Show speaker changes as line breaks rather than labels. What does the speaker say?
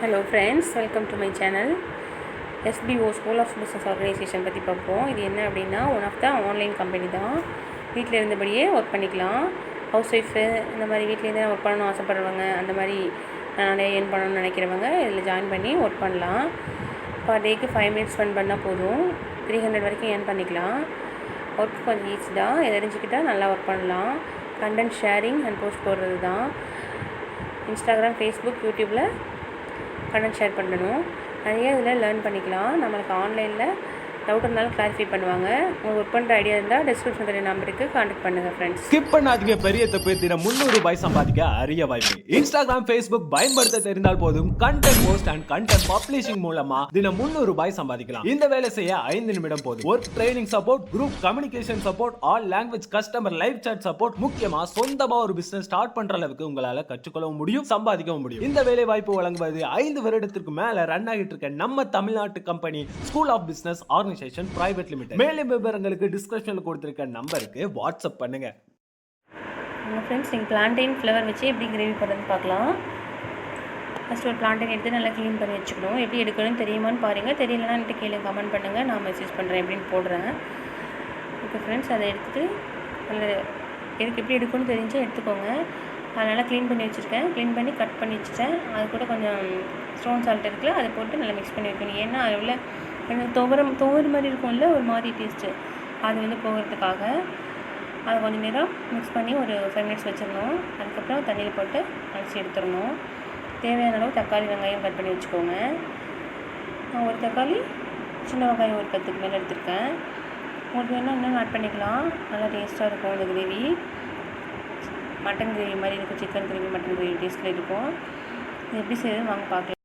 Hello friends, welcome to my channel. SBO school of business organization பற்றி பார்ப்போம். இது என்ன அப்படின்னா, one of the online company தான். வீட்டில் இருந்தபடியே ஒர்க் பண்ணிக்கலாம். ஹவுஸ் ஒய்ஃபு இந்த மாதிரி வீட்டிலேருந்து ஒர்க் பண்ணணும்னு ஆசைப்படுறவங்க, அந்த மாதிரி நிறைய ஏர்ன் பண்ணணும்னு நினைக்கிறவங்க இதில் ஜாயின் பண்ணி ஒர்க் பண்ணலாம். பர் டேக்கு 5 minutes ஸ்பெண்ட் பண்ணால் போதும். 300 வரைக்கும் ஏர்ன் பண்ணிக்கலாம். ஒர்க் கொஞ்சம் ஈஸி தான். இதை தெரிஞ்சுக்கிட்டால் நல்லா ஒர்க் பண்ணலாம். கண்டென்ட் ஷேரிங் அண்ட் போஸ்ட் போடுறது தான். இன்ஸ்டாகிராம், ஃபேஸ்புக், யூடியூப்பில் கண்டென்ட் ஷேர் பண்ணணும். நிறைய இதில் லேர்ன் பண்ணிக்கலாம். நம்மளுக்கு ஆன்லைனில் டவுட் இருந்தாலும் கிளாரிஃபை பண்ணுவாங்க. உங்களுக்கு ஒர்க் பண்ணுற ஐடியா இருந்தால் டிஸ்கிரிப்ஷன் தெரிய நம்பருக்கு கான்டாக்ட் பண்ணுங்கள் ஃப்ரெண்ட்ஸ்.
ஸ்கிப் பண்ணாதீங்க. பெரிய தப்பு. தினம் 300 ரூபாய் சம்பாதிக்க அரிய வாய்ப்பு. இன்ஸ்டாகிராம், ஃபேஸ்புக் பயன்படுத்த தெரிந்தால் போதும். Content post and content publishing மூலமா தினம் 300 ரூபாய் சம்பாதிக்கலாம். இந்த வேலை செய்ய 5 நிமிடம் போதும். Work training support, group communication support, all language, customer live chat support. முக்கியமா சொந்தமா ஒரு பிசினஸ் ஸ்டார்ட் பண்ற அளவுக்கு உங்களால கற்றுக்கொள்ளவும் முடியும், சம்பாதிக்கவும் முடியும். இந்த வேலை வாய்ப்பு வழங்குவது 5 வருடத்திற்கு மேல ரன் ஆகிட்டு இருக்க நம்ம தமிழ்நாட்டு company school of business organization private limited. மேலும் விவரங்களுக்கு டிஸ்கிரிப்ஷன்ல கொடுத்திருக்க நம்பருக்கு வாட்ஸ்அப் பண்ணுங்க.
ஃப்ரெண்ட்ஸ், நீங்கள் பிளான்டைன் ஃப்ளவர் வச்சு எப்படி கிரேவி பண்ணுறதுன்னு பார்க்கலாம். ஃபஸ்ட்டு ஒரு பிளான்டைன் எடுத்து நல்லா க்ளீன் பண்ணி வச்சுக்கணும். எப்படி எடுக்கணும்னு தெரியுமான்னு பாருங்கள். தெரியலன்னா என்கிட்ட கீழே கமெண்ட் பண்ணுங்கள், நான் மெசேஜ் பண்ணுறேன் எப்படின்னு போடுறேன். ஓகே ஃப்ரெண்ட்ஸ், அதை எடுத்துகிட்டு அதில் எப்படி எடுக்கணும்னு தெரிஞ்சு எடுத்துக்கோங்க. அதை நல்லா க்ளீன் பண்ணி வச்சுருக்கேன். க்ளீன் பண்ணி கட் பண்ணி வச்சுட்டேன். அது கூட கொஞ்சம் ஸ்டோன் சால்ட் இருக்குல்ல, அதை போட்டு நல்லா மிக்ஸ் பண்ணி வைக்கணும். ஏன்னா அதில் உள்ள துவர மாதிரி இருக்கும்ல, ஒரு மாதிரி டேஸ்ட்டு, அது போகிறதுக்காக அதை கொஞ்சம் நேரம் மிக்ஸ் பண்ணி ஒரு 5 minutes வச்சிடணும். அதுக்கப்புறம் தண்ணியில் போட்டு அரைச்சி எடுத்துடணும். தேவையான அளவு தக்காளி, வெங்காயம் கட் பண்ணி வச்சுக்கோங்க. நான் ஒரு தக்காளி, சின்ன வெங்காயம் ஒரு 10க்கு மேலே எடுத்துருக்கேன். உங்களுக்கு வேணால் இன்னும் ஆட் பண்ணிக்கலாம். நல்லா டேஸ்ட்டாக இருக்கும் இந்த கிரேவி. மட்டன் கிரேவி மாதிரி இருக்கும். சிக்கன் கிரேவி, மட்டன் கிரேவி டேஸ்ட்டில் இருக்கும். இது எப்படி செய்யுதுன்னு வாங்க பார்க்கலாம்.